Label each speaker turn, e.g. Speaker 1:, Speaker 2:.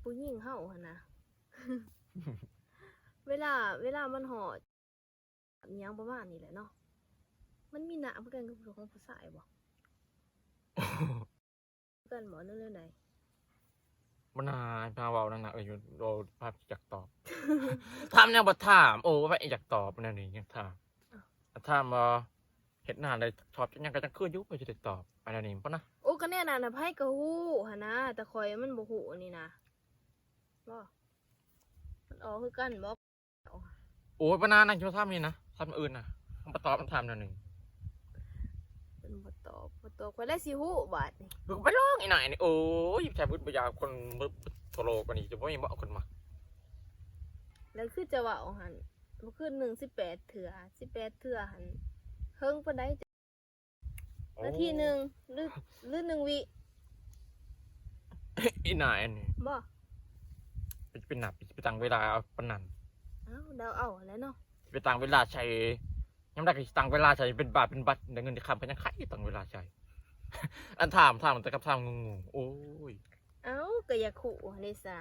Speaker 1: ผู้หญิงเฮาหั่นนะ เวลามันหอดอิหยังประมาณนี้แหละเนาะมันมีหน้าเพื่อกันกับของผู้ชายบ่เพื่อนบ่เรื่องใด
Speaker 2: มันนาพาเว้านั่นน่ะอยู่โดนภาพอยากตอบ ถามแนวบ่ถามโอ้ว่าอยากตอบแนวนี้ยังถามถามว่าเฮ็ดหน้าได้ตอบจังก็จังคืออยู่ก็สิได้ตอบอันนี้บ่นะ
Speaker 1: โอ้ก็แน่น่ะนะไผก็ฮู้หั่นนะแต่ข่อยมันบ่ฮู้นี่นะบ่มันออกคือกันบ่
Speaker 2: โอ้ยบ่นานนั่งอยู่ถามนี่นะถามอื่นน่ะบ่ตอบคำถามแนวนี้
Speaker 1: มันบ่ตอบข่อยได้สิฮู้บาดนี่
Speaker 2: มึงไปร้องอีหน่อยนี่โอ้ยแค่พูดบ่ยาวคนโทรกว่านี้จะบ่มีบ่เอาคนมา
Speaker 1: แล้วคือจะเว้าหั่นบ่คือ1 18เทื่อ18เทื่อหั่นเฮิงปานใดนาทีหนึงหรือ1 วิ
Speaker 2: อีหน่อยนี่
Speaker 1: บ่
Speaker 2: เป็นหนับไปตั้งเวลาเอาปานนั้น
Speaker 1: เอ้าเดาเอาแล้วเนาะ
Speaker 2: ไปตั้งเวลาใช้ยามใดก็สิตั้งเวลาใช้เป็นบาทเป็นบัตรได้เงินได้คำก็ยังไขตั้งเวลาใช้ อันถามแต่กับถามงงๆโอ้ย
Speaker 1: เอ้าก็อย่าขู่เด้ซะ